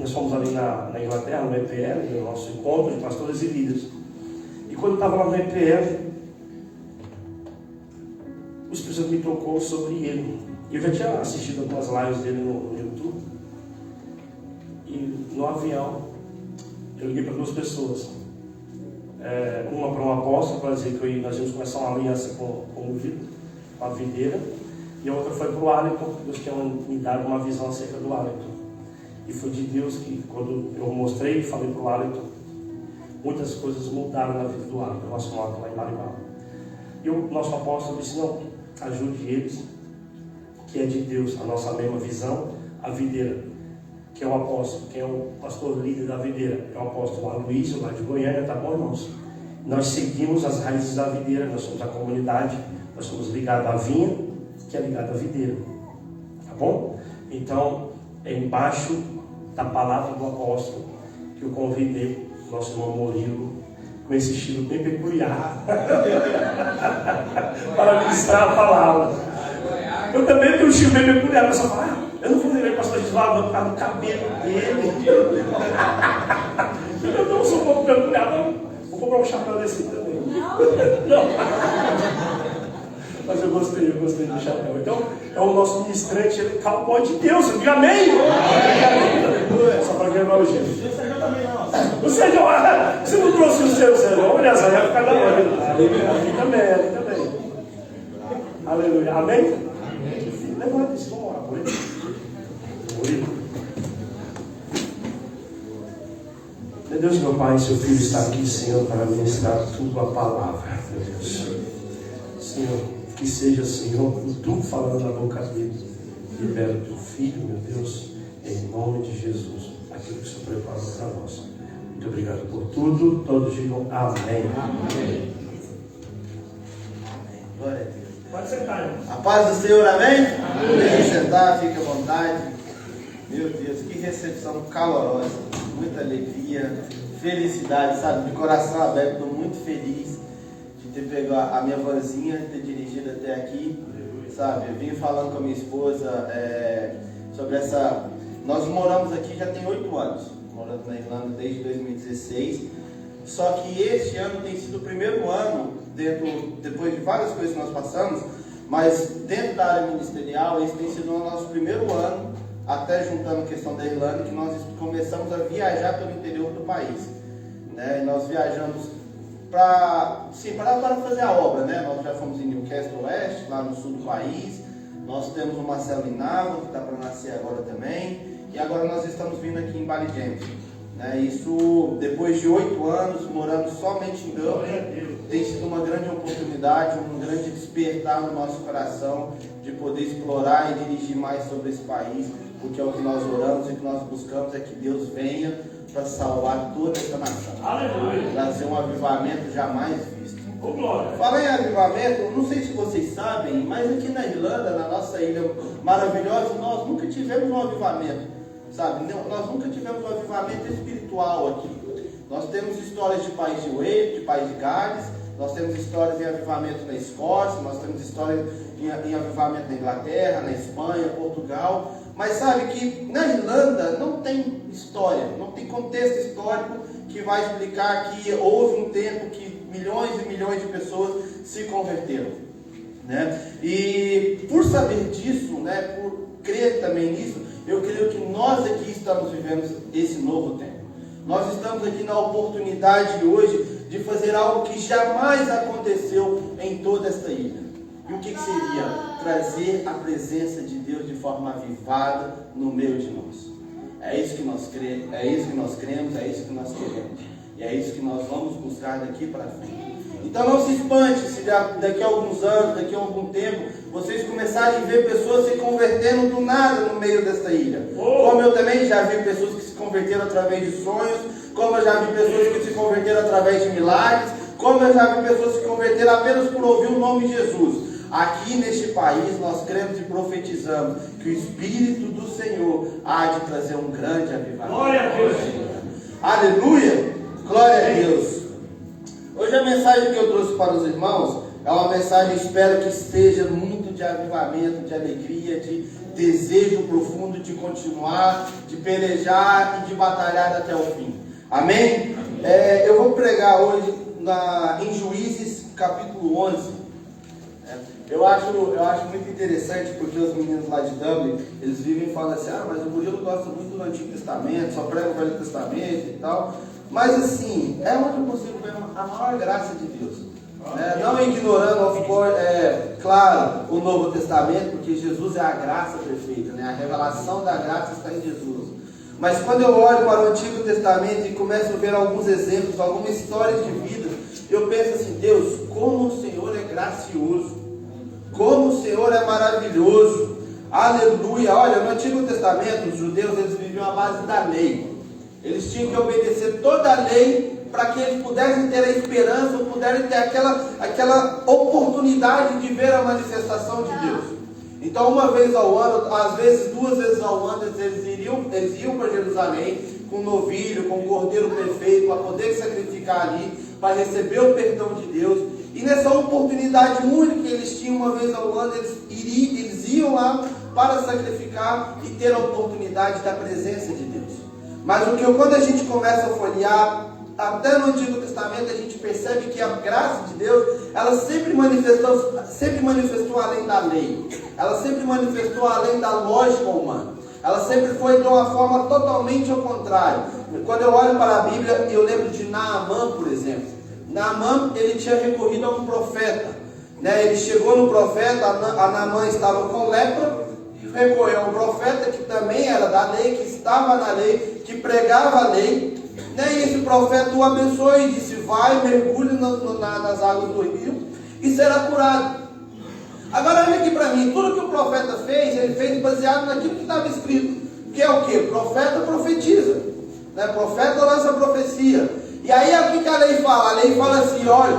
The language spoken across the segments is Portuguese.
nós fomos ali na Inglaterra, no EPL, no nosso encontro de pastores e líderes. E quando eu estava lá no EPL, o Espírito Santo me tocou sobre ele. Eu já tinha assistido algumas lives dele no YouTube. E no avião, eu liguei para duas pessoas. Uma para um apóstolo, para dizer que nós íamos começar uma aliança com a videira. E a outra foi para o Wellington. Deus tinha me dado uma visão acerca do Wellington. E foi de Deus que, quando eu mostrei e falei para o Wellington, muitas coisas mudaram na vida do Wellington, nosso moto lá em Maribá. E o nosso apóstolo disse: não, ajude eles, que é de Deus, a nossa mesma visão, a videira, que é o apóstolo, quem é o pastor líder da videira, é o apóstolo Aloysio, lá de Goiânia, tá bom, irmãos? Nós seguimos as raízes da videira, nós somos a comunidade, nós somos ligados à vinha, que é ligada à videira, tá bom? Então, é embaixo da palavra do apóstolo que eu convidei o nosso irmão Murilo, com esse estilo bem peculiar, para ministrar a palavra. Eu também tenho um estilo bem peculiar, a pessoa fala: eu não vou levar o pastor Gisvaldo, não, por causa do cabelo dele. Eu não sou um pouco peculiar, não. Vou comprar um chapéu desse também. Não. Mas eu gostei do chapéu. Então, é o nosso ministrante, ele é cowboy de Deus. Diga amém! Só para ganhar o jeito. Você não trouxe o seu, olha só, ia ficar da hora. Ali também. Aleluia. Amém? Levanta-se, vamos orar por ele. Meu Deus, meu Pai, seu filho está aqui, Senhor, para ministrar tudo a palavra, meu Deus. Senhor, que seja, Senhor, tu falando na boca dele. Libera o teu filho, meu Deus, em nome de Jesus, aquilo que o Senhor preparou para nós. Muito obrigado por tudo. Todos digam amém. Amém. Glória a Deus. Pode sentar, irmão. A paz do Senhor, amém? Amém. Sentar, fique à vontade. Meu Deus, que recepção calorosa. Muita alegria, felicidade, sabe? De coração aberto, estou muito feliz de ter pegado a minha vanzinha, ter dirigido até aqui, sabe? Eu vim falando com a minha esposa sobre essa... Nós moramos aqui já tem 8 anos. Morando na Irlanda desde 2016, só que este ano tem sido o primeiro ano, depois de várias coisas que nós passamos, mas dentro da área ministerial, esse tem sido o nosso primeiro ano, até juntando a questão da Irlanda, que nós começamos a viajar pelo interior do país, né? E nós viajamos para fazer a obra, né? Nós já fomos em Newcastle West, lá no sul do país, nós temos o Marcelo em Nava, que está para nascer agora também. E agora nós estamos vindo aqui em Ballyjames, né? Isso depois de 8 anos morando somente em Dublin, tem sido uma grande oportunidade, um grande despertar no nosso coração de poder explorar e dirigir mais sobre esse país, porque é o que nós oramos e o que nós buscamos é que Deus venha para salvar toda essa nação. Aleluia. Trazer um avivamento jamais visto. Oh, glória. Falar em avivamento, não sei se vocês sabem, mas aqui na Irlanda, na nossa ilha maravilhosa, nós nunca tivemos um avivamento. Sabe, nós nunca tivemos um avivamento espiritual aqui. Nós temos histórias de país de Wales, de país de Gales, nós temos histórias em avivamento na Escócia, nós temos histórias em avivamento na Inglaterra, na Espanha, Portugal. Mas sabe que na Irlanda não tem história, não tem contexto histórico que vai explicar que houve um tempo que milhões e milhões de pessoas se converteram, né? E por saber disso, né, por crer também nisso, eu creio que nós aqui estamos vivendo esse novo tempo. Nós estamos aqui na oportunidade hoje de fazer algo que jamais aconteceu em toda esta ilha. E o que seria? Trazer a presença de Deus de forma avivada no meio de nós. É isso que nós cremos, é isso que nós queremos. E é isso que nós vamos buscar daqui para frente. Então não se espante se daqui a alguns anos, daqui a algum tempo, vocês começarem a ver pessoas se convertendo do nada no meio desta ilha. Como eu também já vi pessoas que se converteram através de sonhos, como eu já vi pessoas que se converteram através de milagres, como eu já vi pessoas se converteram apenas por ouvir o nome de Jesus. Aqui neste país nós cremos e profetizamos que o Espírito do Senhor há de trazer um grande avivamento. Glória a Deus. Aleluia! Glória a Deus! Hoje a mensagem que eu trouxe para os irmãos é uma mensagem, espero que esteja muito de avivamento, de alegria, de desejo profundo de continuar, de pelejar e de batalhar até o fim. Amém? Eu vou pregar hoje em Juízes capítulo 11. Eu acho muito interessante, porque os meninos lá de Dublin, eles vivem falando assim, mas o Murilo gosta muito do Antigo Testamento, só prega o Velho Testamento e tal. Mas assim, é onde eu consigo ver a maior graça de Deus. Não ignorando, claro, o Novo Testamento, porque Jesus é a graça perfeita, né? A revelação da graça está em Jesus. Mas quando eu olho para o Antigo Testamento e começo a ver alguns exemplos, algumas histórias de vida, eu penso assim, Deus, como o Senhor é gracioso, como o Senhor é maravilhoso, aleluia. Olha, no Antigo Testamento, os judeus, eles viviam à base da lei. Eles tinham que obedecer toda a lei para que eles pudessem ter a esperança, ou pudessem ter aquela oportunidade de ver a manifestação de Deus. Então, uma vez ao ano, às vezes 2 vezes ao ano, eles iam para Jerusalém com um novilho, com um cordeiro perfeito, para poder sacrificar ali, para receber o perdão de Deus. E nessa oportunidade única que eles tinham uma vez ao ano, eles iam lá para sacrificar e ter a oportunidade da presença de Deus. Mas quando a gente começa a folhear, até no Antigo Testamento, a gente percebe que a graça de Deus, ela sempre manifestou além da lei. Ela sempre manifestou além da lógica humana. Ela sempre foi de uma forma totalmente ao contrário. Quando eu olho para a Bíblia, eu lembro de Naamã, por exemplo. Naamã, ele tinha recorrido a um profeta, né? Ele chegou no profeta, a Naamã estava com lepra, recorreu a um profeta que também era da lei, que estava na lei, que pregava a lei, né? E esse profeta o abençoou e disse, vai, mergulhe nas águas do rio e será curado. Agora olha aqui para mim, tudo que o profeta fez, ele fez baseado naquilo que estava escrito, que é o que? Profeta profetiza, né? Profeta lança profecia. E aí o que a lei fala? A lei fala assim, olha,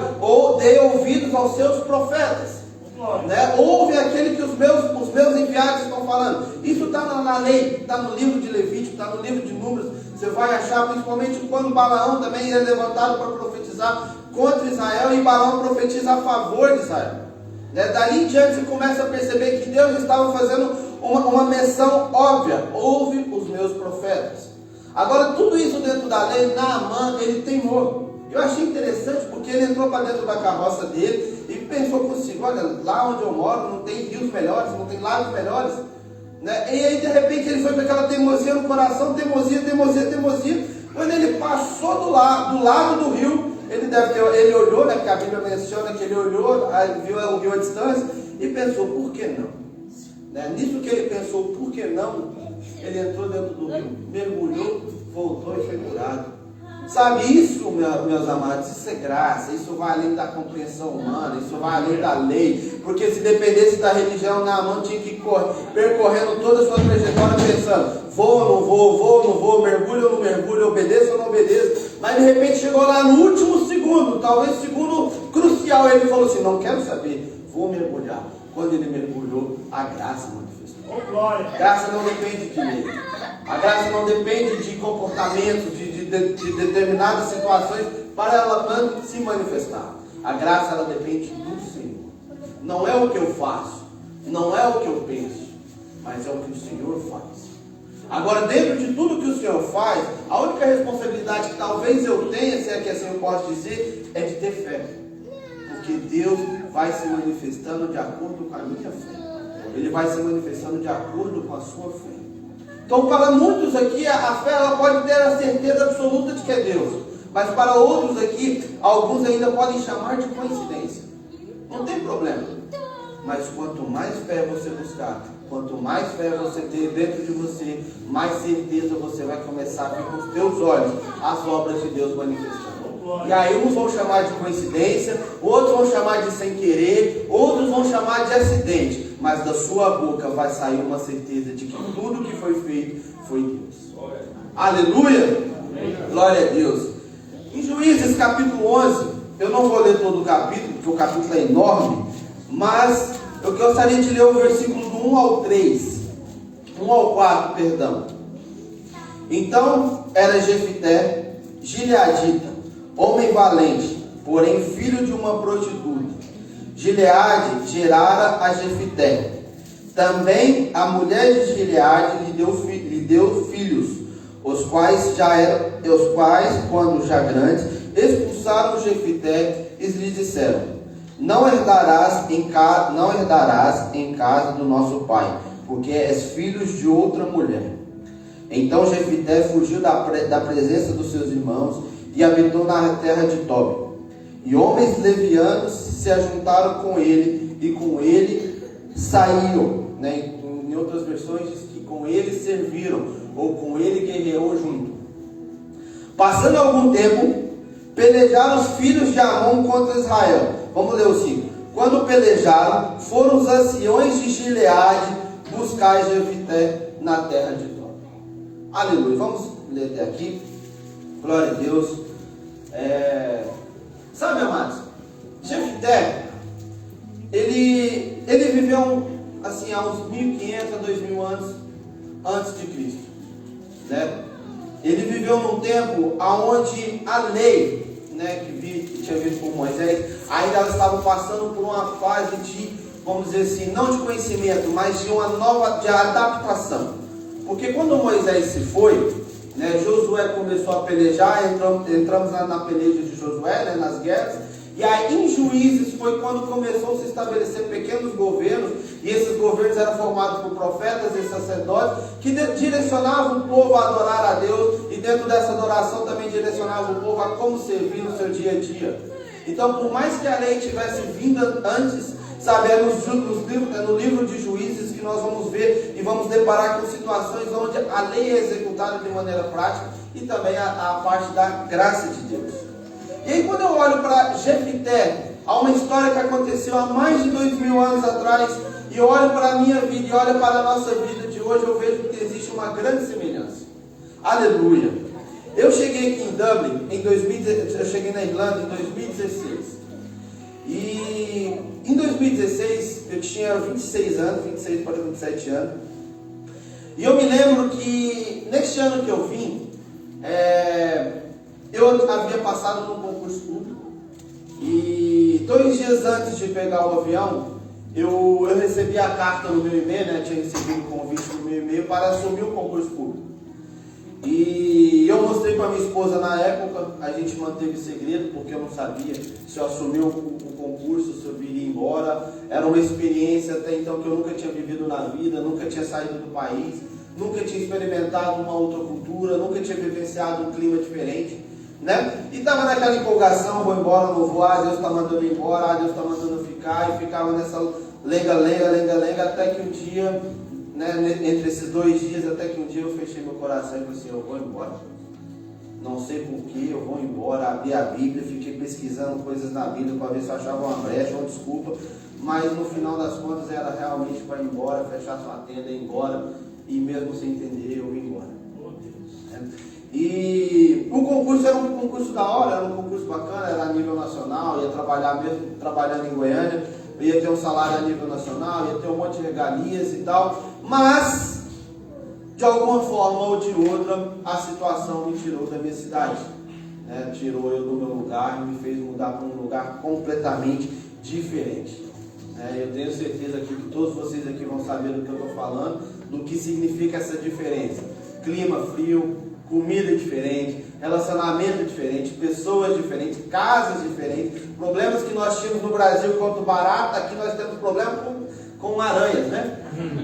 dê ouvidos aos seus profetas, né? Ouve aquele que os meus enviados estão falando. Isso está na lei, está no livro de Levítico, está no livro de Números. Você vai achar, principalmente quando Balaão também é levantado para profetizar contra Israel, e Balaão profetiza a favor de Israel, né? Dali em diante você começa a perceber que Deus estava fazendo uma menção óbvia, ouve os meus profetas. Agora, tudo isso dentro da lei, Naamã, ele teimou. Eu achei interessante porque ele entrou para dentro da carroça dele e pensou consigo, olha, lá onde eu moro não tem rios melhores, não tem lagos melhores, né? E aí de repente ele foi com aquela teimosia no coração, teimosia. Quando ele passou do lado do rio, ele olhou, né, porque a Bíblia menciona que ele olhou, viu o rio à distância e pensou, por que não? Né? Nisso que ele pensou, por que não? Ele entrou dentro do rio, mergulhou, voltou e foi curado. Sabe, isso, meus amados, isso é graça, isso vai além da compreensão humana, isso vai além da lei, porque se dependesse da religião, Naamã tinha que ir percorrendo toda a sua trajetória pensando, vou ou não vou, mergulho ou não mergulho, obedeço ou não obedeço, mas de repente chegou lá no último segundo, talvez segundo crucial, ele falou assim, não quero saber, vou mergulhar. Quando ele mergulhou, a graça manifestou. A graça não depende de lei, a graça não depende de comportamentos, de determinadas situações para ela se manifestar. A graça, ela depende do Senhor. Não é o que eu faço, não é o que eu penso, mas é o que o Senhor faz. Agora, dentro de tudo que o Senhor faz, a única responsabilidade que talvez eu tenha, se é que assim eu posso dizer, é de ter fé. Porque Deus vai se manifestando de acordo com a minha fé. Ele vai se manifestando de acordo com a sua fé. Então, para muitos aqui, a fé ela pode ter a certeza absoluta de que é Deus. Mas para outros aqui, alguns ainda podem chamar de coincidência. Não tem problema. Mas quanto mais fé você buscar, quanto mais fé você ter dentro de você, mais certeza você vai começar a ver com os teus olhos as obras de Deus manifestando. E aí uns vão chamar de coincidência, outros vão chamar de sem querer, outros vão chamar de acidente. Mas da sua boca vai sair uma certeza de que tudo que foi feito foi Deus. Aleluia! Glória a Deus. Em Juízes capítulo 11, eu não vou ler todo o capítulo, porque o capítulo é enorme, mas eu gostaria de ler o versículo do 1 ao 3, 1 ao 4, perdão. Então era Jefité, gileadita, homem valente, porém filho de uma prostituta. Gileade gerara a Jefité, Também a mulher de Gileade lhe deu filhos, os quais, quando já grandes, expulsaram Jefité e lhe disseram: não herdarás em casa do nosso pai, porque és filho de outra mulher. Então Jefité fugiu da presença dos seus irmãos e habitou na terra de Tobi. E homens levianos se ajuntaram com ele, e com ele saíram. Em outras versões diz que com ele serviram, ou com ele guerreou junto. Passando algum tempo, pelejaram os filhos de Amon contra Israel. Vamos ler o 5. Quando pelejaram, foram os anciões de Gileade buscar Jefité na terra de Tobi. Aleluia. Vamos ler até aqui. Glória a Deus. Sabe, amados, Jefité, ele viveu assim, há uns 1.500 a 2.000 anos antes de Cristo, né? Ele viveu num tempo onde a lei, né, que tinha vindo por Moisés, ainda elas estavam passando por uma fase de, vamos dizer assim, não de conhecimento, mas de uma nova, de adaptação. Porque quando Moisés se foi, né, Josué começou a pelejar, entramos na peleja de Josué, né, nas guerras. E aí em Juízes foi quando começou a se estabelecer pequenos governos, e esses governos eram formados por profetas e sacerdotes, que direcionavam o povo a adorar a Deus, e dentro dessa adoração também direcionavam o povo a como servir no seu dia a dia. Então, por mais que a lei tivesse vindo antes, sabe, no livro de Juízes que nós vamos ver e vamos deparar com situações onde a lei é executada de maneira prática, e também a parte da graça de Deus. E aí quando eu olho para Jefité, há uma história que aconteceu há mais de 2.000 anos atrás, e eu olho para a minha vida e olho para a nossa vida de hoje, eu vejo que existe uma grande semelhança. Aleluia! Eu cheguei aqui em Dublin, eu cheguei na Irlanda em 2016. E em 2016 eu tinha 26 anos, 26 para 27 anos. E eu me lembro que neste ano que eu vim, eu havia passado num concurso público, e 2 dias antes de pegar o avião, eu recebi a carta no meu e-mail, né? Tinha recebido o convite no meu e-mail para assumir o concurso público. E eu mostrei para minha esposa na época, a gente manteve segredo, porque eu não sabia se eu assumia o concurso, se eu viria embora. Era uma experiência até então que eu nunca tinha vivido na vida, nunca tinha saído do país, nunca tinha experimentado uma outra cultura, nunca tinha vivenciado um clima diferente, né? E estava naquela empolgação, vou embora, não vou, Deus está mandando ir embora, Deus está mandando ficar, e ficava nessa lenga, até que um dia, né, entre esses 2 dias, até que um dia eu fechei meu coração e falei assim: eu vou embora. Não sei porquê, eu vou embora. Abri a Bíblia, fiquei pesquisando coisas na Bíblia para ver se eu achava uma brecha, uma desculpa, mas no final das contas era realmente para ir embora, fechar sua tenda, ir embora, e mesmo sem entender, eu ia embora. E o concurso era um concurso da hora, era um concurso bacana, era a nível nacional, ia trabalhar mesmo trabalhando em Goiânia, ia ter um salário a nível nacional, ia ter um monte de regalias e tal, mas de alguma forma ou de outra a situação me tirou da minha cidade, né? Tirou eu do meu lugar e me fez mudar para um lugar completamente diferente. Eu tenho certeza aqui que todos vocês aqui vão saber do que eu estou falando, do que significa essa diferença. Clima frio, comida diferente, relacionamento diferente, pessoas diferentes, casas diferentes, problemas que nós tínhamos no Brasil quanto barata, aqui nós temos problema com aranhas, né?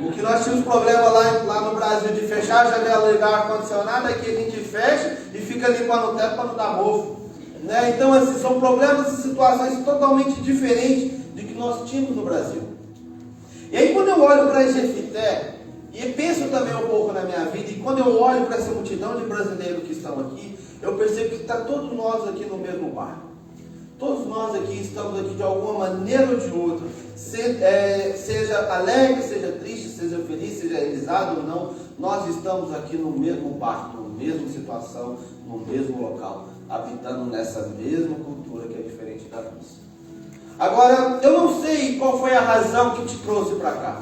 O que nós tínhamos problema lá no Brasil de fechar a janela, ligar o ar-condicionado, aqui a gente fecha e fica limpando o teto para não dar mofo, né? Então, assim, são problemas e situações totalmente diferentes de que nós tínhamos no Brasil. E aí quando eu olho para Jefité, e penso também um pouco na minha vida, e quando eu olho para essa multidão de brasileiros que estão aqui, eu percebo que está todos nós aqui no mesmo barco. Todos nós aqui estamos aqui de alguma maneira ou de outra, seja alegre, seja triste, seja feliz, seja realizado ou não, nós estamos aqui no mesmo barco, na mesma situação, no mesmo local, habitando nessa mesma cultura que é diferente da nossa. Agora, eu não sei qual foi a razão que te trouxe para cá.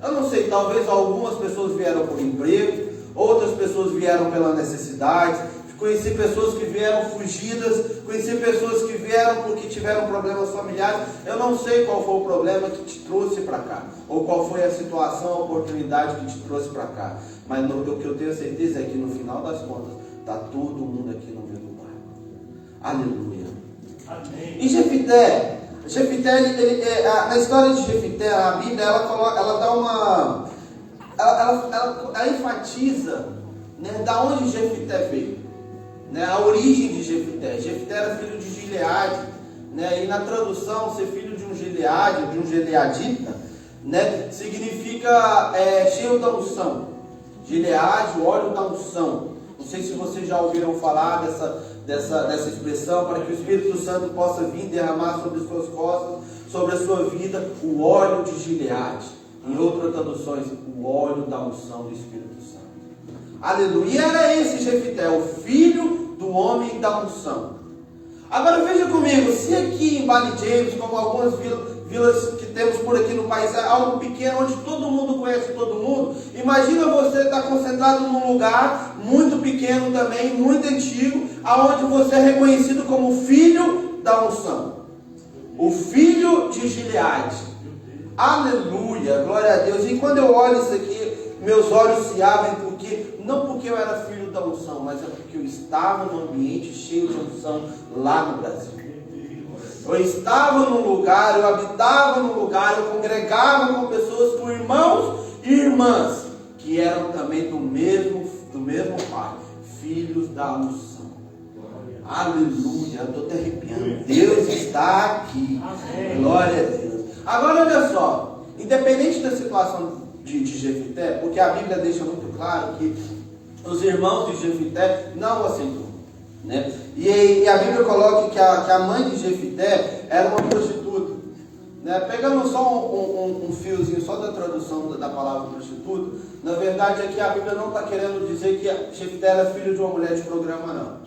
Eu não sei, talvez algumas pessoas vieram por emprego, outras pessoas vieram pela necessidade, conheci pessoas que vieram fugidas, conheci pessoas que vieram porque tiveram problemas familiares. Eu não sei qual foi o problema que te trouxe para cá, ou qual foi a situação, a oportunidade que te trouxe para cá, mas o que eu tenho certeza é que no final das contas, está todo mundo aqui no mesmo barco. Aleluia. Amém. E Jefité, na história de Jefité, a Bíblia, ela dá uma... Ela enfatiza, né, da onde Jefité veio, né, a origem de Jefité. Jefité era filho de Gileade, né, e na tradução, ser filho de um Gileade, de um gileadita, né, significa cheio da unção. Gileade, óleo da unção. Não sei se vocês já ouviram falar dessa expressão, para que o Espírito Santo possa vir derramar sobre suas costas, sobre a sua vida, o óleo de Gileade. Em outras traduções, o óleo da unção do Espírito Santo. Aleluia. E era esse Jefité, o filho do homem da unção. Agora veja comigo, se aqui em Valley James, como algumas vilas que temos por aqui no país, é algo pequeno, onde todo mundo conhece todo mundo, imagina você estar concentrado num lugar muito pequeno também, muito antigo, aonde você é reconhecido como filho da unção, o filho de Gileade. Aleluia, glória a Deus. E quando eu olho isso aqui, meus olhos se abrem, não porque eu era filho da unção, mas é porque eu estava num ambiente cheio de unção lá no Brasil. Eu estava num lugar, eu habitava num lugar, eu congregava com pessoas, com irmãos e irmãs, que eram também do mesmo Pai, filhos da unção. Aleluia, eu estou até arrepiando. Deus está aqui. Glória a Deus. Agora olha só, independente da situação de Jefité, porque a Bíblia deixa muito claro que os irmãos de Jefité não o aceitou, né? E a Bíblia coloca que a mãe de Jefité era uma prostituta, né? Pegando só um fiozinho só da tradução da palavra prostituta, na verdade aqui a Bíblia não está querendo dizer que Jefité era filho de uma mulher de programa, não.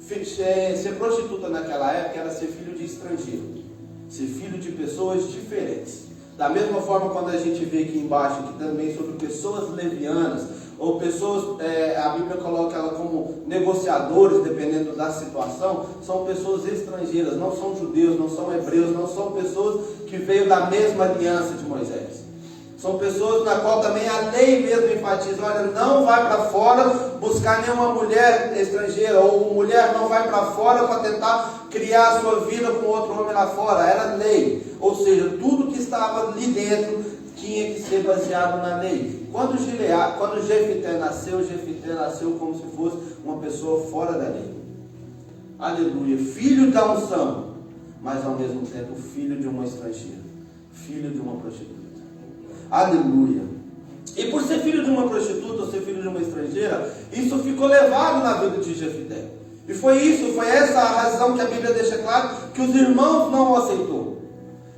Ser prostituta naquela época era ser filho de estrangeiro, ser filho de pessoas diferentes. Da mesma forma, quando a gente vê aqui embaixo, aqui também sobre pessoas levianas, ou pessoas, a Bíblia coloca ela como negociadores, dependendo da situação, são pessoas estrangeiras, não são judeus, não são hebreus, não são pessoas que veio da mesma aliança de Moisés. São pessoas na qual também a lei mesmo enfatiza, olha, não vai para fora buscar nenhuma mulher estrangeira, ou mulher não vai para fora para tentar criar a sua vida com outro homem lá fora, era lei. Ou seja, tudo que estava ali dentro tinha que ser baseado na lei. Quando Jefité nasceu como se fosse uma pessoa fora da lei. Aleluia, filho da unção, mas ao mesmo tempo filho de uma estrangeira, filho de uma prostituta. Aleluia. E por ser filho de uma prostituta ou ser filho de uma estrangeira, isso ficou levado na vida de Jefité. E foi essa a razão que a Bíblia deixa claro que os irmãos não o aceitou,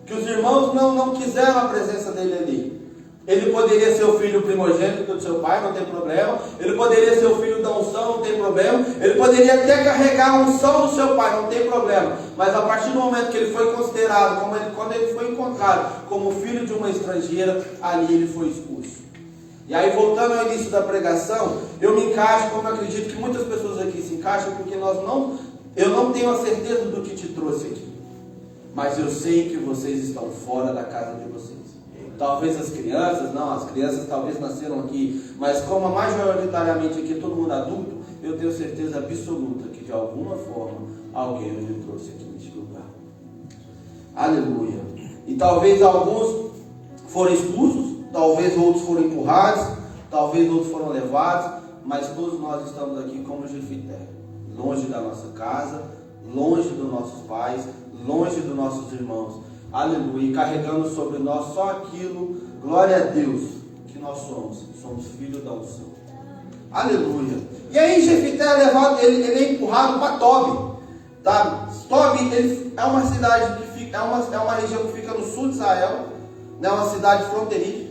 que os irmãos não quiseram a presença dele ali. Ele poderia ser o filho primogênito do seu pai, não tem problema. Ele poderia ser o filho da unção, não tem problema. Ele poderia até carregar a unção do seu pai, não tem problema. Mas a partir do momento que ele foi considerado, quando ele foi encontrado como filho de uma estrangeira, ali ele foi expulso. E aí, voltando ao início da pregação, eu me encaixo, como eu acredito que muitas pessoas aqui se encaixam, porque eu não tenho a certeza do que te trouxe aqui. Mas eu sei que vocês estão fora da casa de vocês. Talvez as crianças talvez nasceram aqui, mas como majoritariamente aqui todo mundo adulto, eu tenho certeza absoluta que de alguma forma alguém me trouxe aqui neste lugar. Aleluia. E talvez alguns foram expulsos, talvez outros foram empurrados, talvez outros foram levados, mas todos nós estamos aqui como Jefité, longe da nossa casa, longe dos nossos pais, longe dos nossos irmãos. Aleluia, e carregando sobre nós só aquilo, glória a Deus, que nós somos filhos da unção. Aleluia. E aí Jefité é levado, ele é empurrado para Tobi, tá? Tobi é uma cidade que fica, é uma região que fica no sul de Israel, né? Uma cidade fronteiriça,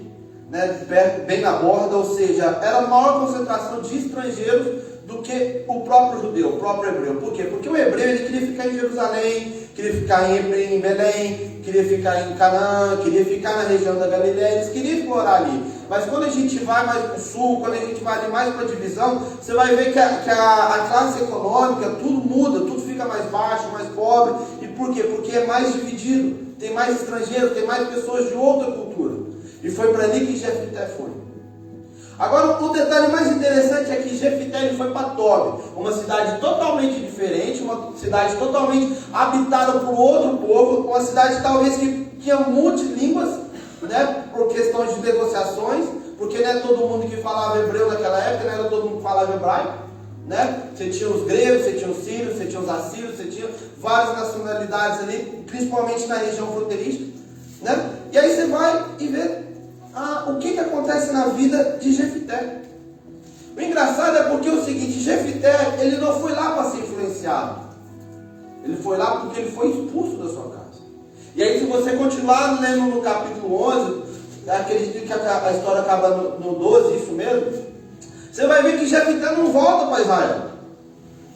né? Bem na borda, ou seja, era a maior concentração de estrangeiros do que o próprio judeu, o próprio hebreu. Por quê? Porque o hebreu ele queria ficar em Jerusalém, queria ficar em Belém, queria ficar em Canaã, queria ficar na região da Galileia, eles queriam morar ali. Mas quando a gente vai mais para o sul, quando a gente vai ali mais para a divisão, você vai ver que a classe econômica, tudo muda, tudo fica mais baixo, mais pobre. E por quê? Porque é mais dividido, tem mais estrangeiros, tem mais pessoas de outra cultura. E foi para ali que Jefité foi. Agora, o detalhe mais interessante é que Jefité ele foi para Tob, uma cidade totalmente diferente, uma cidade totalmente habitada por outro povo, uma cidade talvez que tinha multilínguas, né, por questões de negociações, porque não é todo mundo que falava hebreu naquela época, não era todo mundo que falava hebraico, né? Você tinha os gregos, você tinha os sírios, você tinha os assírios, você tinha várias nacionalidades ali, principalmente na região fronteiriça, né? E aí você vai e vê o que acontece na vida de Jefité. O engraçado é porque é o seguinte, Jefité, ele não foi lá para ser influenciado. Ele foi lá porque ele foi expulso da sua casa. E aí se você continuar lendo no capítulo 11, acredito que a história acaba no 12, isso mesmo, você vai ver que Jefité não volta para Israel.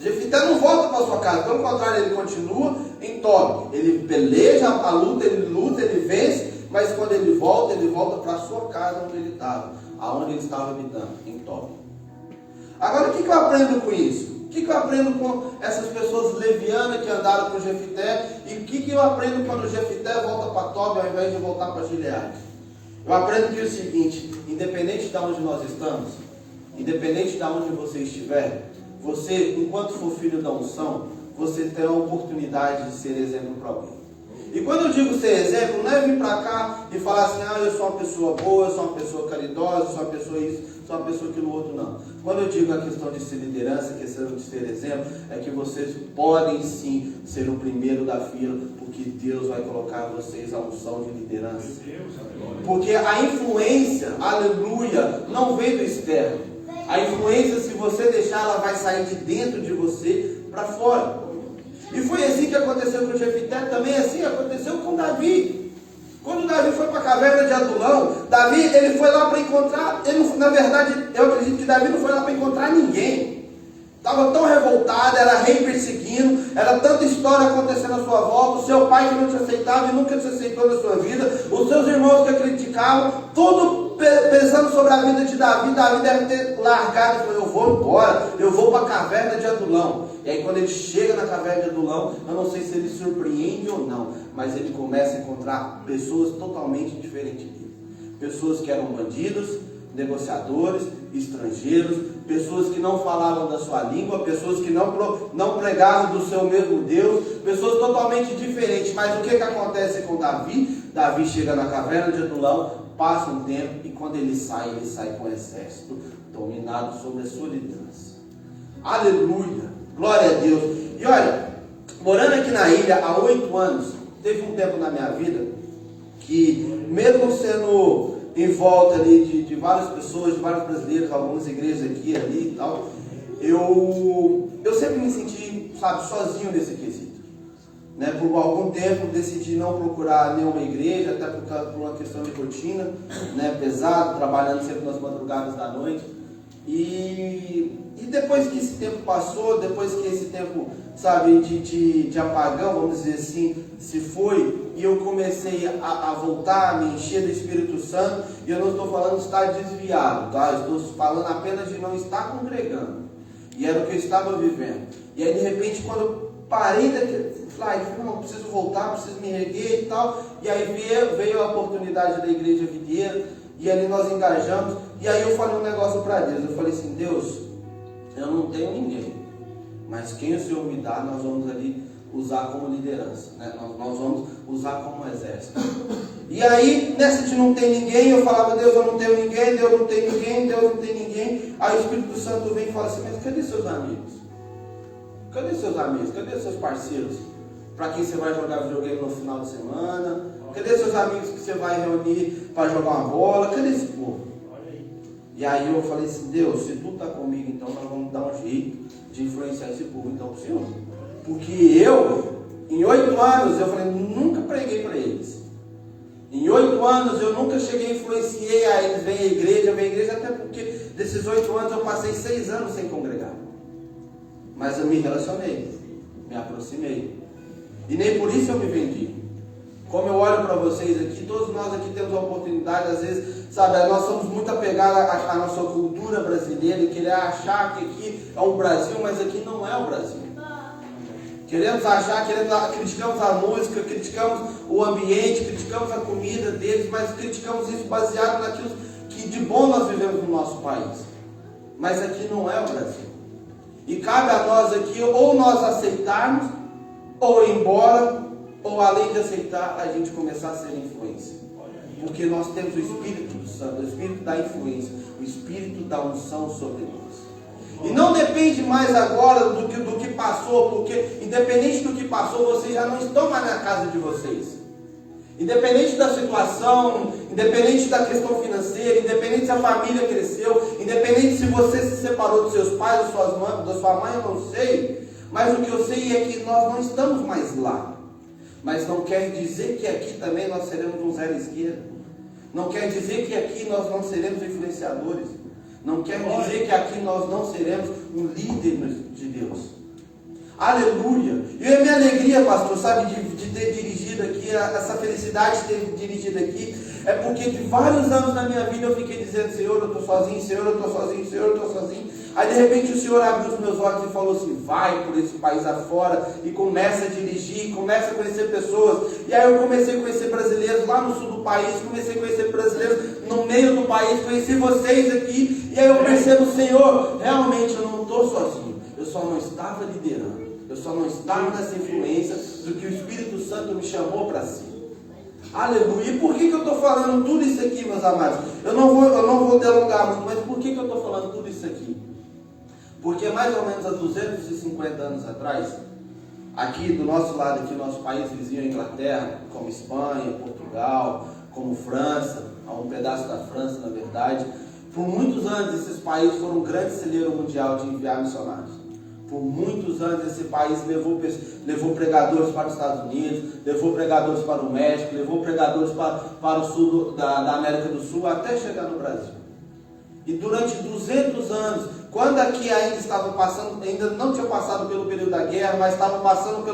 Jefité não volta para sua casa, pelo contrário, ele continua em Tob. Ele peleja a luta, ele vence, mas quando ele volta para a sua casa onde ele estava, aonde ele estava habitando, em Tob. Agora, o que eu aprendo com isso? O que eu aprendo com essas pessoas levianas que andaram com Jefité? E o que eu aprendo quando Jefité volta para Tob ao invés de voltar para Gileade? Eu aprendo que é o seguinte, independente de onde nós estamos, independente de onde você estiver, você, enquanto for filho da unção, você terá a oportunidade de ser exemplo para alguém. E quando eu digo ser exemplo, não é vir para cá e falar assim, eu sou uma pessoa boa, eu sou uma pessoa caridosa, eu sou uma pessoa isso, sou uma pessoa aquilo outro, não. Quando eu digo a questão de ser liderança, a questão de ser exemplo, é que vocês podem sim ser o primeiro da fila, porque Deus vai colocar vocês a unção de liderança. Porque a influência, aleluia, não vem do externo. A influência, se você deixar, ela vai sair de dentro de você para fora. E foi assim que aconteceu com Jefité, também assim aconteceu com Davi. Quando Davi foi para a caverna de Adulão, Davi ele foi lá para encontrar, na verdade, eu acredito que Davi não foi lá para encontrar ninguém. Estava tão revoltado, era rei perseguindo, era tanta história acontecendo à sua volta, o seu pai que não te aceitava e nunca te aceitou na sua vida, os seus irmãos que criticavam, tudo pensando sobre a vida de Davi. Davi deve ter largado e falou, eu vou embora, eu vou para a caverna de Adulão. E aí quando ele chega na caverna de Adulão, eu não sei se ele surpreende ou não, mas ele começa a encontrar pessoas totalmente diferentes dele. Pessoas que eram bandidos, negociadores, estrangeiros, pessoas que não falavam da sua língua, pessoas que não pregavam do seu mesmo Deus, pessoas totalmente diferentes. Mas o que acontece com Davi? Davi chega na caverna de Adulão, passa um tempo e quando ele sai com o exército dominado sobre a sua liderança. Aleluia, glória a Deus. E olha, morando aqui na ilha há 8 anos, teve um tempo na minha vida que, mesmo sendo em volta ali de várias pessoas, de vários brasileiros, algumas igrejas aqui, ali e tal, eu sempre me senti, sozinho nesse quesito. Né? Por algum tempo decidi não procurar nenhuma igreja, até por uma questão de rotina, né? Pesado, trabalhando sempre nas madrugadas da noite. E depois que esse tempo passou, depois que esse tempo, de apagão, vamos dizer assim, se foi, e eu comecei a voltar, a me encher do Espírito Santo, e eu não estou falando de estar desviado, tá? Eu estou falando apenas de não estar congregando. E era o que eu estava vivendo. E aí, de repente, quando eu parei daquele, falei, não, preciso voltar, preciso me erguer e tal, e aí veio a oportunidade da Igreja Videira, e ali nós engajamos, e aí eu falei um negócio para Deus, eu falei assim, Deus, eu não tenho ninguém, mas quem o Senhor me dá, nós vamos ali usar como liderança, né? Nós vamos usar como exército. E aí, nessa de não ter ninguém, eu falava, Deus, eu não tenho ninguém, Deus não tem ninguém, Deus não tem ninguém. Aí o Espírito Santo vem e fala assim, mas cadê seus amigos? Cadê seus amigos? Cadê seus parceiros? Para quem você vai jogar videogame no final de semana? Cadê seus amigos que você vai reunir para jogar uma bola? Cadê esse povo? E aí eu falei assim, Deus, se tu está comigo, então nós vamos dar um jeito de influenciar esse povo então para o Senhor. Porque eu, em 8 anos, eu falei, nunca preguei para eles. Em 8 anos eu nunca cheguei e influenciei a eles, vem a igreja, até porque desses 8 anos eu passei 6 anos sem congregar. Mas eu me relacionei, me aproximei. E nem por isso eu me vendi. Como eu olho para vocês aqui, todos nós aqui temos a oportunidade, às vezes, sabe, nós somos muito apegados à nossa cultura brasileira e querer achar que aqui é o Brasil, mas aqui não é o Brasil. Queremos achar, criticamos a música, criticamos o ambiente, criticamos a comida deles, mas criticamos isso baseado naquilo que de bom nós vivemos no nosso país. Mas aqui não é o Brasil. E cabe a nós aqui, ou nós aceitarmos, ou ir embora, ou além de aceitar, a gente começar a ser influência. Porque nós temos o Espírito Santo, o Espírito da influência, o Espírito da unção sobre nós. E não depende mais agora do que passou, porque independente do que passou, vocês já não estão mais na casa de vocês. Independente da situação, independente da questão financeira, independente se a família cresceu, independente se você se separou dos seus pais, da sua mãe, eu não sei. Mas o que eu sei é que nós não estamos mais lá. Mas não quer dizer que aqui também nós seremos um zero esquerda. Não quer dizer que aqui nós não seremos influenciadores. Não quer dizer que aqui nós não seremos um líder de Deus. Aleluia! E a minha alegria, pastor, sabe, de ter dirigido aqui, essa felicidade de ter dirigido aqui, é porque de vários anos na minha vida eu fiquei dizendo: Senhor, eu estou sozinho, Senhor, eu estou sozinho, Senhor, eu estou sozinho. Aí de repente o Senhor abriu os meus olhos e falou assim: vai por esse país afora e começa a dirigir, começa a conhecer pessoas. E aí eu comecei a conhecer brasileiros lá no sul do país, comecei a conhecer brasileiros no meio do país, conheci vocês aqui. E aí eu percebo: Senhor, realmente eu não estou sozinho, eu só não estava liderando, eu só não estava nessa influência do que o Espírito Santo me chamou para si. Aleluia! E por que eu estou falando tudo isso aqui, meus amados? Eu não vou delongar muito, mas por que eu estou falando tudo isso aqui? Porque mais ou menos há 250 anos atrás, aqui do nosso lado, aqui no nosso país vizinho, a Inglaterra, como Espanha, Portugal, como França, um pedaço da França, na verdade, por muitos anos esses países foram um grande celeiro mundial de enviar missionários. Por muitos anos esse país levou pregadores para os Estados Unidos, levou pregadores para o México, levou pregadores para o sul da América do Sul, até chegar no Brasil. E durante 200 anos, quando aqui ainda estava passando, ainda não tinha passado pelo período da guerra, mas estava passando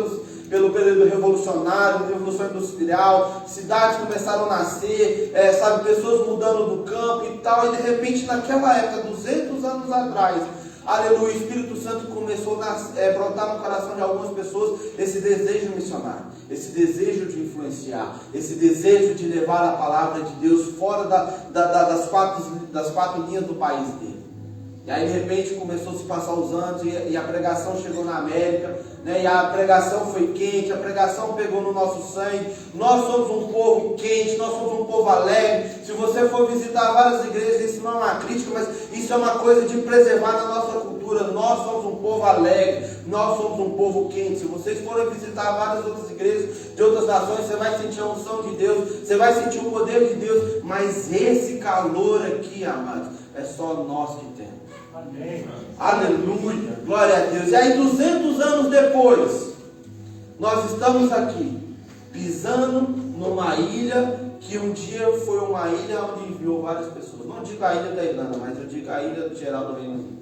pelo período revolucionário, revolução industrial, cidades começaram a nascer, sabe, pessoas mudando do campo e tal, e de repente naquela época, 200 anos atrás, aleluia, o Espírito Santo começou a brotar no coração de algumas pessoas esse desejo missionário, esse desejo de influenciar, esse desejo de levar a palavra de Deus fora das quatro linhas do país dele. E aí de repente começou a se passar os anos e a pregação chegou na América, né? E a pregação foi quente, a pregação pegou no nosso sangue. Nós somos um povo quente, nós somos um povo alegre. Se você for visitar várias igrejas, isso não é uma crítica, mas isso é uma coisa de preservar na nossa cultura. Nós somos um povo alegre, nós somos um povo quente. Se vocês forem visitar várias outras igrejas de outras nações, você vai sentir a unção de Deus, você vai sentir o poder de Deus, mas esse calor aqui, amados, é só nós que temos. Amém. Aleluia, glória a Deus. E aí 200 anos depois, nós estamos aqui, pisando numa ilha, que um dia foi uma ilha onde enviou várias pessoas. Não digo a ilha da Irlanda, mas eu digo a ilha geral do Reino Unido.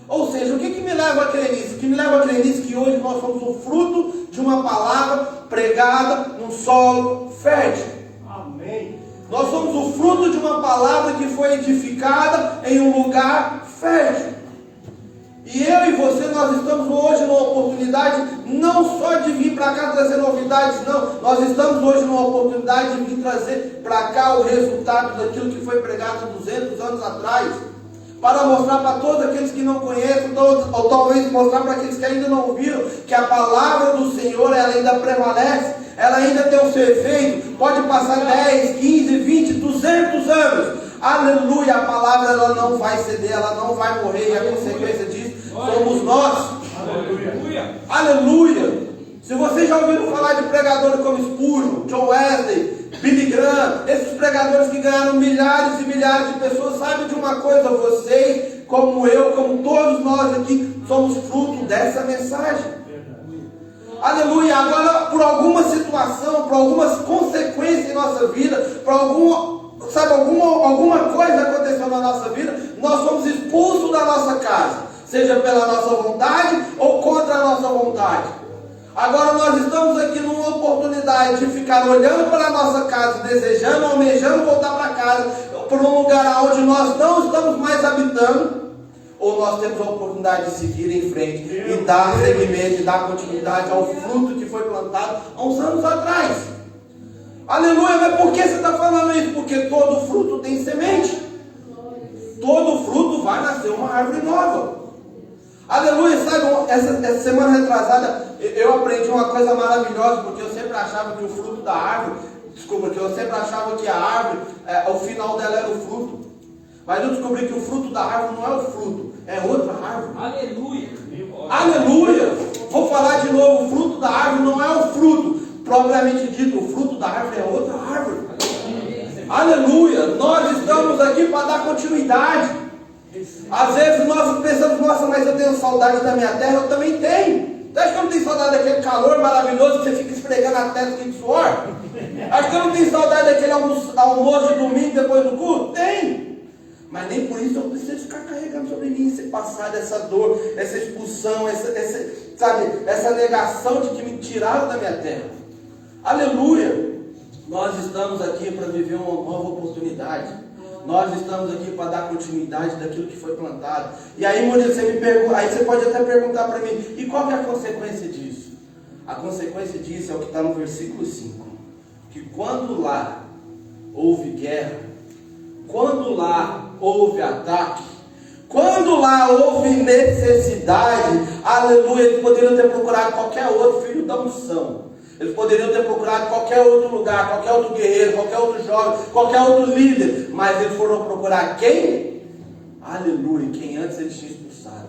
Ou seja, o que me leva a crer nisso? O que me leva a crer nisso é que hoje nós somos o fruto de uma palavra pregada num solo fértil. Amém. Nós somos o fruto de uma palavra que foi edificada em um lugar fértil. E eu e você, nós estamos hoje numa oportunidade não só de vir para cá trazer novidades, não. Nós estamos hoje numa oportunidade de vir trazer para cá o resultado daquilo que foi pregado 200 anos atrás. Para mostrar para todos aqueles que não conhecem, ou talvez mostrar para aqueles que ainda não ouviram, que a palavra do Senhor, ela ainda prevalece, ela ainda tem o seu efeito. Pode passar 10, 15, 20, 200 anos. Aleluia, a palavra ela não vai ceder, ela não vai morrer, e a consequência disso somos nós. Aleluia. Aleluia. Se vocês já ouviram falar de pregadores como Spurgeon, John Wesley, Billy Graham, esses pregadores que ganharam milhares e milhares de pessoas, sabem de uma coisa: vocês, como eu, como todos nós aqui, somos fruto dessa mensagem. Aleluia. Agora, por alguma situação, por algumas consequências em nossa vida, por alguma coisa aconteceu na nossa vida, nós somos expulsos da nossa casa, seja pela nossa vontade ou contra a nossa vontade. Agora nós estamos aqui numa oportunidade de ficar olhando para a nossa casa, desejando, almejando voltar para casa, para um lugar onde nós não estamos mais habitando, ou nós temos a oportunidade de seguir em frente e dar seguimento, e dar continuidade ao fruto que foi plantado há uns anos atrás. Aleluia, mas por que você está falando isso? Porque todo fruto tem semente. Todo fruto vai nascer uma árvore nova. Aleluia, sabe, essa semana retrasada eu aprendi uma coisa maravilhosa, porque eu sempre achava que o fruto da árvore, que eu sempre achava que a árvore, o final dela era o fruto. Mas eu descobri que o fruto da árvore não é o fruto, é outra árvore. Aleluia. Aleluia. Vou falar de novo, o fruto da árvore não é o fruto propriamente dito, o fruto da árvore é outra árvore. Aleluia. Nós estamos aqui para dar continuidade. Às vezes nós pensamos, nossa, mas eu tenho saudade da minha terra, eu também tenho. Você acha que eu não tenho saudade daquele calor maravilhoso que você fica esfregando a testa de suor? Acho que eu não tenho saudade daquele almoço de domingo depois do culto? Tem. Mas nem por isso eu preciso ficar carregando sobre mim esse passado, essa dor, essa expulsão, essa negação de que me tiraram da minha terra. Aleluia! Nós estamos aqui para viver uma nova oportunidade. Nós estamos aqui para dar continuidade daquilo que foi plantado. E aí, Murilo, você me pergunta, aí você pode até perguntar para mim, e qual que é a consequência disso? A consequência disso é o que está no versículo 5. Que quando lá houve guerra, quando lá houve ataque, quando lá houve necessidade, aleluia, eles poderiam ter procurado qualquer outro filho da unção. Eles poderiam ter procurado qualquer outro lugar, qualquer outro guerreiro, qualquer outro jovem, qualquer outro líder. Mas eles foram procurar quem? Aleluia, quem antes eles tinham expulsado.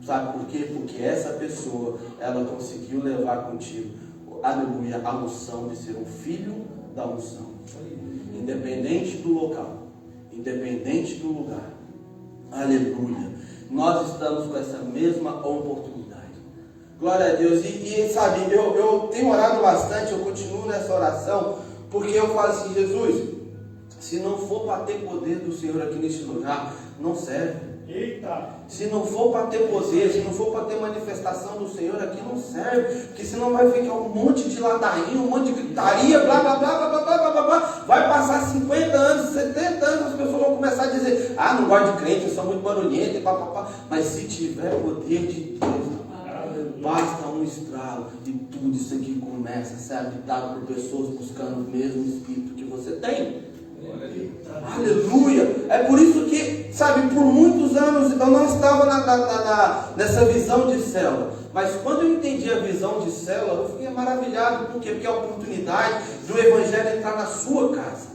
Sabe por quê? Porque essa pessoa, ela conseguiu levar contigo, aleluia, a unção de ser um filho da unção. Independente do local, independente do lugar. Aleluia. Nós estamos com essa mesma oportunidade. Glória a Deus. E sabe, eu tenho orado bastante, eu continuo nessa oração, porque eu falo assim, Jesus, se não for para ter poder do Senhor aqui neste lugar, não serve. Eita. Se não for para ter poder, se não for para ter manifestação do Senhor aqui, não serve. Porque senão vai ficar um monte de ladainha, um monte de gritaria, blá blá blá blá blá blá blá blá. Vai passar 50 anos, 70 anos, as pessoas vão começar a dizer, ah, não gosto de crente, eu sou muito barulhento, papapá. Mas se tiver poder de Deus, basta um estralo e tudo isso aqui começa a ser habitado por pessoas buscando o mesmo Espírito que você tem. Aleluia. É por isso que, sabe, por muitos anos eu não estava nessa visão de célula. Mas quando eu entendi a visão de célula, eu fiquei maravilhado. Por quê? Porque é a oportunidade do Evangelho entrar na sua casa.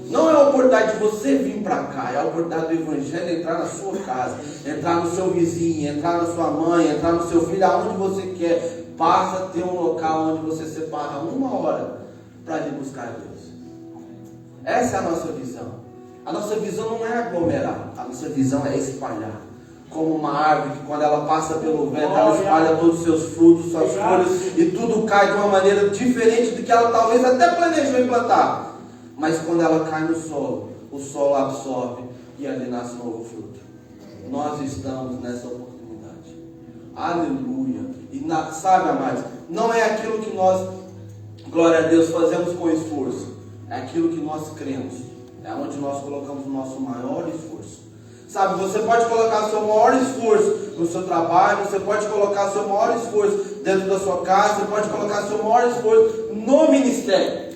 Não é a oportunidade de você vir para cá, é a oportunidade do Evangelho entrar na sua casa, entrar no seu vizinho, entrar na sua mãe, entrar no seu filho, aonde você quer. Basta ter um local onde você separa uma hora para ir buscar Deus. Essa é a nossa visão. A nossa visão não é aglomerar, a nossa visão é espalhar. Como uma árvore que quando ela passa pelo vento, ela espalha todos os seus frutos, suas folhas, e tudo cai de uma maneira diferente do que ela talvez até planejou implantar. Mas quando ela cai no solo, o solo absorve e ali nasce um novo fruto. Nós estamos nessa oportunidade. Aleluia. E sabe, amados, não é aquilo que nós, glória a Deus, fazemos com esforço. É aquilo que nós cremos. É onde nós colocamos o nosso maior esforço. Sabe, você pode colocar o seu maior esforço no seu trabalho, você pode colocar o seu maior esforço dentro da sua casa, você pode colocar o seu maior esforço no ministério.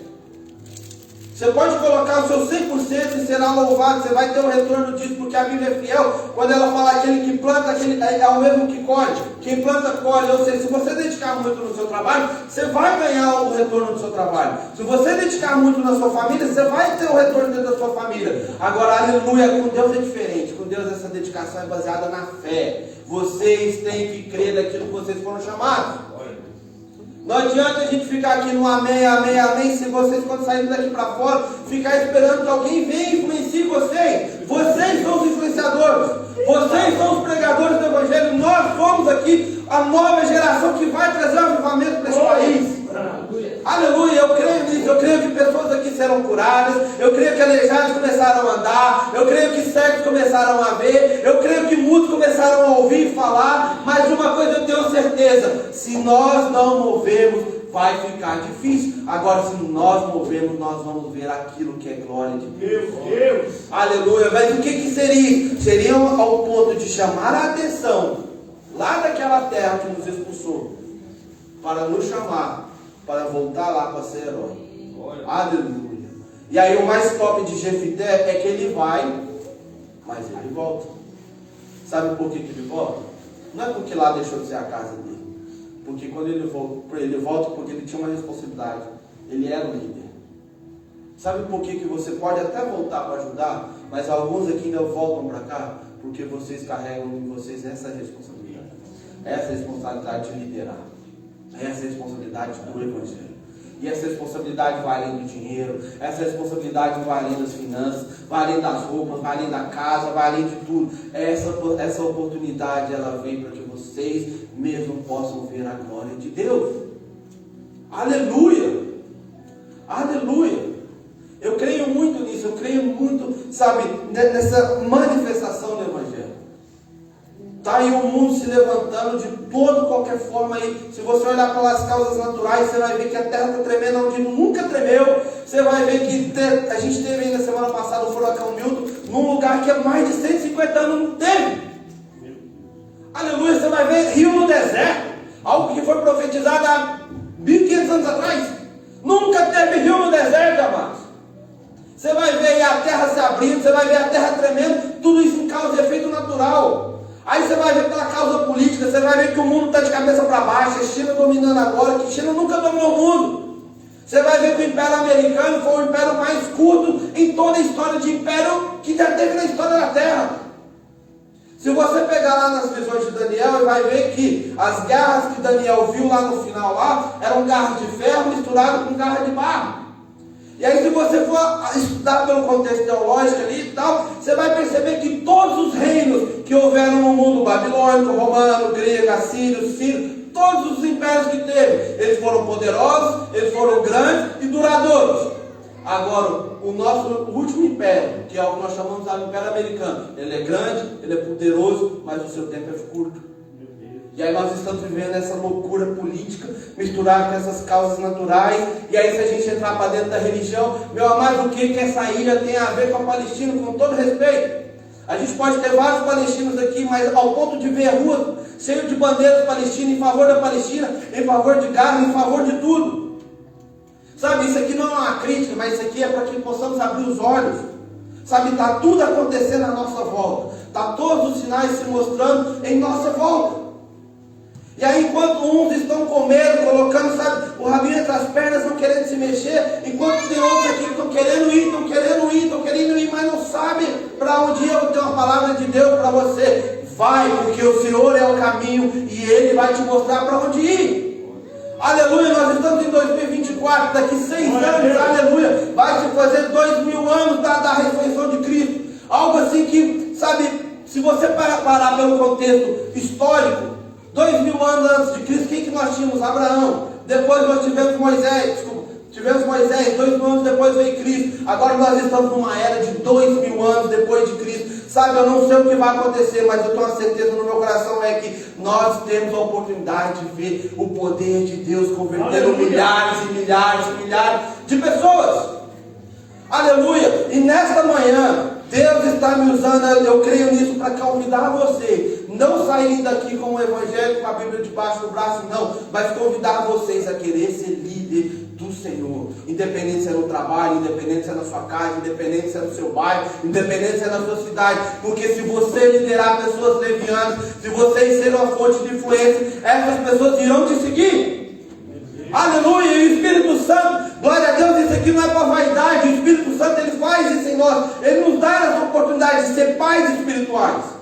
Você pode colocar o seu 100% e será louvado, você vai ter um retorno disso, porque a Bíblia é fiel. Quando ela fala aquele que planta, aquele é o mesmo que colhe. Quem planta, colhe. Ou seja, se você dedicar muito no seu trabalho, você vai ganhar o retorno do seu trabalho. Se você dedicar muito na sua família, você vai ter o retorno dentro da sua família. Agora, aleluia, com Deus é diferente. Com Deus essa dedicação é baseada na fé. Vocês têm que crer naquilo que vocês foram chamados. Não adianta a gente ficar aqui no amém, amém, amém, se vocês quando saírem daqui para fora, ficar esperando que alguém venha e influencie vocês. Vocês são os influenciadores, vocês são os pregadores do Evangelho, nós somos aqui a nova geração que vai trazer o avivamento para esse país. Aleluia, eu creio nisso, eu creio que pessoas aqui serão curadas, eu creio que aleijados começaram a andar, eu creio que cegos começaram a ver, eu creio que muitos começaram a ouvir falar, mas uma coisa eu tenho certeza: se nós não movermos, vai ficar difícil. Agora, se nós movermos, nós vamos ver aquilo que é glória de Deus. Deus. Aleluia. Mas o que seria? Seria ao ponto de chamar a atenção lá daquela terra que nos expulsou, para nos chamar, para voltar lá para ser herói. Aleluia. E aí o mais top de Jefité é que ele vai, mas ele volta. Sabe por que ele volta? Não é porque lá deixou de ser a casa dele. Porque quando ele volta porque ele tinha uma responsabilidade. Ele era o líder. Sabe por que você pode até voltar para ajudar, mas alguns aqui ainda voltam para cá? Porque vocês carregam em vocês essa responsabilidade. Essa responsabilidade de liderar. Essa responsabilidade do Evangelho. E essa responsabilidade vai além do dinheiro, essa responsabilidade vai além das finanças, vai além das roupas, vai além da casa, vai além de tudo. Essa oportunidade, ela vem para que vocês mesmo possam ver a glória de Deus. Aleluia! Aleluia! Eu creio muito nisso, eu creio muito, sabe, nessa manifestação do Evangelho. Está aí o mundo se levantando de qualquer forma aí. Se você olhar pelas causas naturais, você vai ver que a terra está tremendo onde nunca tremeu. Você vai ver que a gente teve aí na semana passada o furacão Milton, num lugar que há mais de 150 anos não teve. Aleluia, você vai ver rio no deserto, algo que foi profetizado há 1500 anos atrás. Nunca teve rio no deserto, amados. Você vai ver a terra se abrindo, você vai ver a terra tremendo, tudo isso em causa de efeito natural. Aí você vai ver pela causa política, você vai ver que o mundo está de cabeça para baixo, a China dominando agora, que a China nunca dominou o mundo. Você vai ver que o Império Americano foi o império mais curto em toda a história de império que já teve na história da Terra. Se você pegar lá nas visões de Daniel, vai ver que as garras que Daniel viu lá no final lá, eram garras de ferro misturadas com garras de barro. E aí, se você for estudar pelo contexto teológico ali e tal, você vai perceber que todos os reinos que houveram no mundo, babilônico, romano, grego, assírio, sírio, todos os impérios que teve, eles foram poderosos, eles foram grandes e duradouros. Agora, o nosso último império, que é o que nós chamamos de Império Americano, ele é grande, ele é poderoso, mas o seu tempo é curto. E aí nós estamos vivendo essa loucura política, misturada com essas causas naturais. E aí, se a gente entrar para dentro da religião, meu amado, o que essa ilha tem a ver com a Palestina, com todo respeito? A gente pode ter vários palestinos aqui, mas ao ponto de ver ruas cheias de bandeiras palestinas em favor da Palestina, em favor de Gaza, em favor de tudo. Sabe, isso aqui não é uma crítica, mas isso aqui é para que possamos abrir os olhos. Sabe, está tudo acontecendo à nossa volta. Está todos os sinais se mostrando em nossa volta. E aí, enquanto uns estão com medo, colocando, sabe, o rabinho entre as pernas, não querendo se mexer, enquanto tem outros aqui que estão querendo ir, mas não sabem para onde ir. Eu tenho uma palavra de Deus para você. Vai, porque o Senhor é o caminho e Ele vai te mostrar para onde ir. Aleluia, nós estamos em 2024, daqui 6 anos, aleluia, vai se fazer 2000 anos da ressurreição de Cristo. Algo assim que, sabe, se você parar pelo contexto histórico, 2000 anos antes de Cristo, quem que nós tínhamos? Abraão. Depois nós tivemos Moisés. 2000 anos depois veio Cristo. Agora nós estamos numa era de 2000 anos depois de Cristo. Sabe, eu não sei o que vai acontecer, mas eu tenho uma certeza no meu coração é que nós temos a oportunidade de ver o poder de Deus convertendo milhares e milhares e milhares de pessoas. Aleluia! E nesta manhã, Deus está me usando, eu creio nisso, para convidar você, não sair daqui com o Evangelho, com a Bíblia debaixo do braço, não, mas convidar vocês a querer ser líder do Senhor, independente se é no trabalho, independente se é na sua casa, independente se é no seu bairro, independente se é na sua cidade, porque se você liderar pessoas levianas, se vocês serem uma fonte de influência, essas pessoas irão te seguir. Aleluia, e o Espírito Santo, glória a Deus, isso aqui não é para vaidade, o Espírito Santo ele faz isso em nós, ele nos dá essa oportunidade de ser pais espirituais.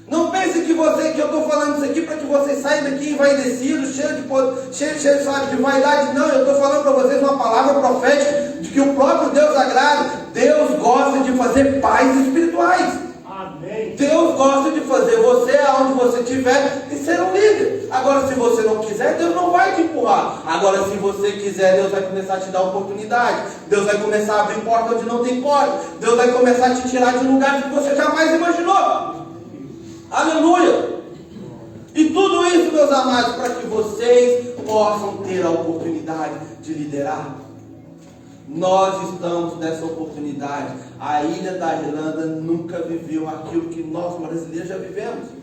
Não pense que eu estou falando isso aqui para que você saia daqui envaidecido, cheio sabe, de vaidade. Não, eu estou falando para vocês uma palavra profética de que o próprio Deus agrada. Deus gosta de fazer pais espirituais. Amém. Deus gosta de fazer você, aonde você estiver, e ser um líder. Agora, se você não quiser, Deus não vai te empurrar. Agora, se você quiser, Deus vai começar a te dar oportunidade. Deus vai começar a abrir porta onde não tem porta. Deus vai começar a te tirar de um lugar que você jamais imaginou. Aleluia! E tudo isso, meus amados, para que vocês possam ter a oportunidade de liderar. Nós estamos nessa oportunidade. A ilha da Irlanda nunca viveu aquilo que nós brasileiros já vivemos.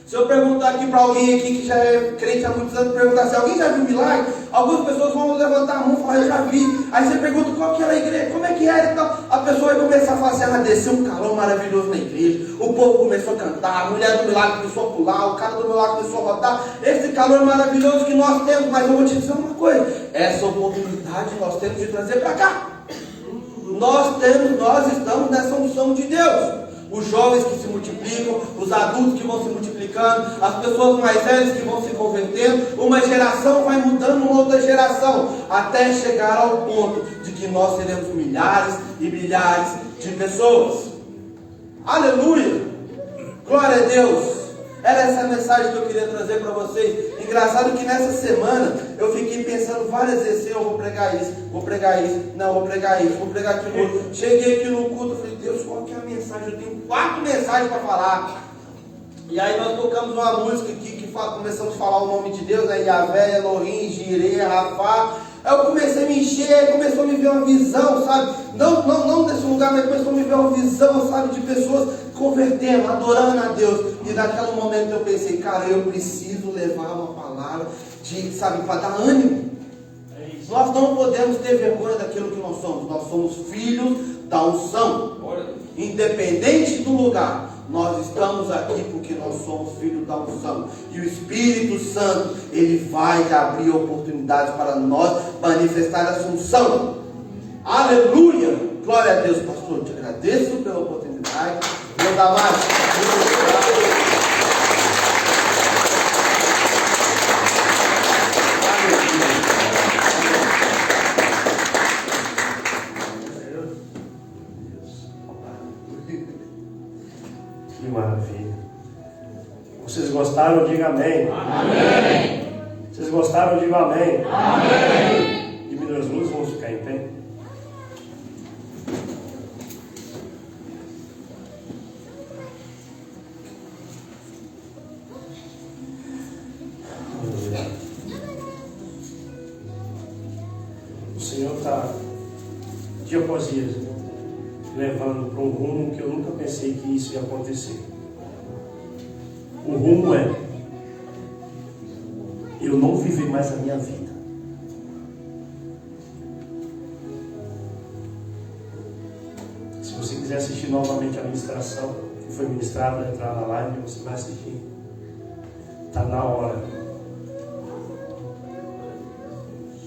Se eu perguntar aqui para alguém aqui que já é crente há muitos anos, perguntar se alguém já viu milagre, algumas pessoas vão levantar a mão e falar, eu já vi. Aí você pergunta qual que era a igreja, como é que era e tal. A pessoa vai começar a fazer, ela desceu um calor maravilhoso na igreja, o povo começou a cantar, a mulher do milagre começou a pular, o cara do milagre começou a rodar. Esse calor maravilhoso que nós temos, mas eu vou te dizer uma coisa, essa oportunidade nós temos de trazer para cá. Nós estamos nessa unção de Deus. Os jovens que se multiplicam, os adultos que vão se multiplicando, as pessoas mais velhas que vão se convertendo, uma geração vai mudando uma outra geração, até chegar ao ponto de que nós teremos milhares e milhares de pessoas. Aleluia! Glória a Deus! Era essa a mensagem que eu queria trazer para vocês. Engraçado que nessa semana eu fiquei pensando várias vezes, eu vou pregar isso, não, vou pregar isso, vou pregar aquilo. Cheguei aqui no culto, falei, Deus, qual que é a mensagem? Eu tenho 4 mensagens para falar. E aí nós tocamos uma música aqui que começamos a falar o nome de Deus, né? Yahvé, Elohim, Jireh, Rafá. Aí eu comecei a me encher, começou a me ver uma visão, sabe? Não desse lugar, mas começou a me ver uma visão, sabe? De pessoas convertendo, adorando a Deus. E naquele momento eu pensei, cara, eu preciso levar uma palavra para dar ânimo. Nós não podemos ter vergonha daquilo que nós somos filhos da unção. Independente do lugar, nós estamos aqui porque nós somos filhos da unção. E o Espírito Santo, ele vai abrir oportunidades para nós manifestar essa unção. Aleluia! Glória a Deus, pastor. Eu te agradeço pela oportunidade. Meus amados, muito obrigado. Que maravilha. Vocês gostaram? Diga amém. Amém. Vocês gostaram? Diga amém. Amém. Diminui as luzes, vamos ficar em pé. O Senhor está, dia após dia, levando para um rumo que eu nunca pensei que isso ia acontecer. O rumo é eu não viver mais a minha vida. Se você quiser assistir novamente a ministração que foi ministrada, entrar na live, você vai assistir. Está na hora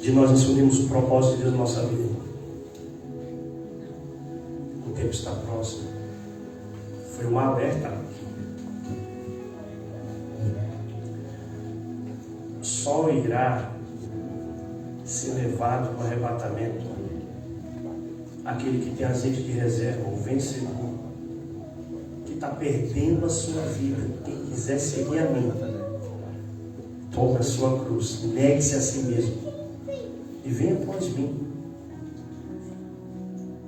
de nós assumirmos o propósito de Deus na nossa vida. O tempo está próximo. Foi uma alerta. Só irá ser levado no arrebatamento aquele que tem azeite de reserva, o vencedor, que está perdendo a sua vida. Quem quiser seguir a mim, tome a sua cruz, negue-se a si mesmo e venha após mim.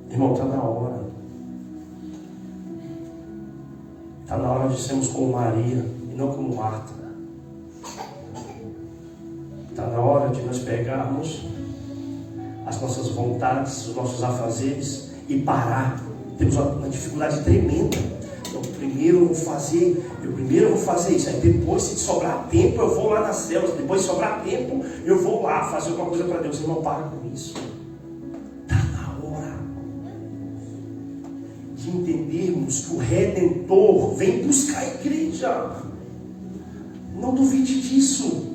Irmão, está na hora. Está na hora de sermos como Maria e não como Marta. Está na hora de nós pegarmos as nossas vontades, os nossos afazeres e parar. Temos uma dificuldade tremenda. Então, primeiro eu vou fazer isso. Aí depois, se sobrar tempo, eu vou lá nas células. Depois, se sobrar tempo, eu vou lá fazer alguma coisa para Deus. Irmão, para com isso. Está na hora de entendermos que o Redentor vem buscar a igreja. Não duvide disso.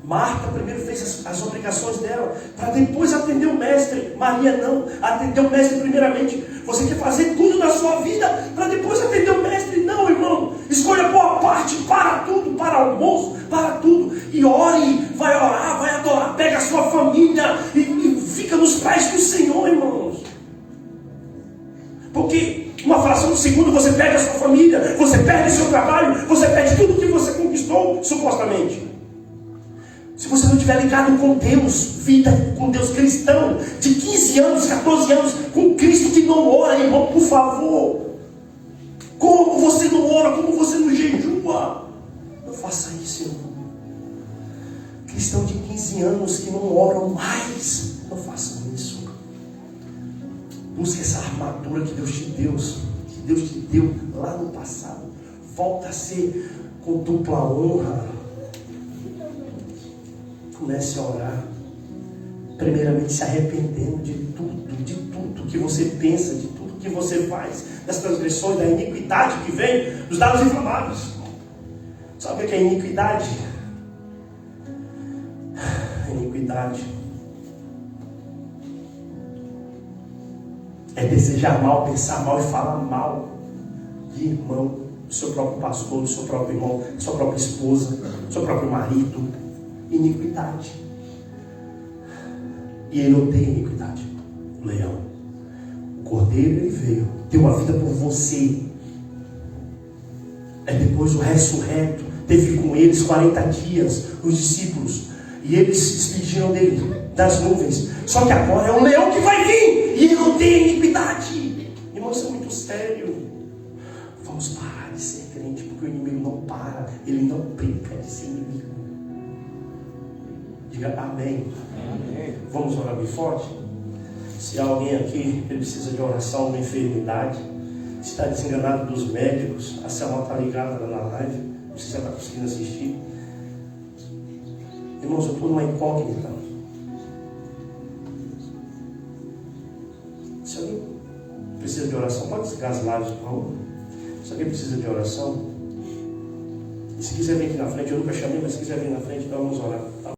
Marta primeiro fez as obrigações dela, para depois atender o mestre. Maria não, atendeu o mestre primeiramente. Você quer fazer tudo na sua vida, para depois atender o mestre? Não, irmão. Escolha boa parte, para tudo, para almoço, para tudo. E ore, vai orar, vai adorar. Pega a sua família e fica nos pés do Senhor, irmãos. Porque uma fração de segundo segundo, você perde a sua família, você perde o seu trabalho, você perde tudo que você conquistou, supostamente. Se você não estiver ligado com Deus, vida com Deus, cristão, de 15 anos, 14 anos, com Cristo que não ora, irmão, por favor. Como você não ora, como você não jejua, não faça isso, irmão. Cristão de 15 anos que não oram mais, não façam isso. Busque essa armadura que Deus te deu lá no passado. Volta a ser com dupla honra. Comece a orar, primeiramente se arrependendo de tudo que você pensa, de tudo que você faz, das transgressões, da iniquidade que vem dos dados inflamados. Sabe o que é iniquidade? Iniquidade é desejar mal, pensar mal e falar mal de irmão, do seu próprio pastor, do seu próprio irmão, da sua própria esposa, do seu próprio marido. Iniquidade. E ele odeia iniquidade. O leão, o cordeiro, ele veio, deu a vida por você. É depois o ressurreto teve com eles 40 dias, os discípulos, e eles se despediram dele das nuvens. Só que agora é o leão que vai vir, e ele odeia iniquidade. Irmão, isso é muito sério. Vamos parar de ser crente, porque o inimigo não para, ele não brinca de ser inimigo. Diga amém. Amém. Vamos orar bem forte? Se há alguém aqui que precisa de oração, uma enfermidade, se está desenganado dos médicos, a Selma está ligada na live, não sei se ela está conseguindo assistir. Irmãos, eu estou numa incógnita. Se alguém precisa de oração, pode desligar as lives, por favor. Se alguém precisa de oração, e se quiser vir aqui na frente, eu nunca chamei, mas se quiser vir na frente, então vamos orar.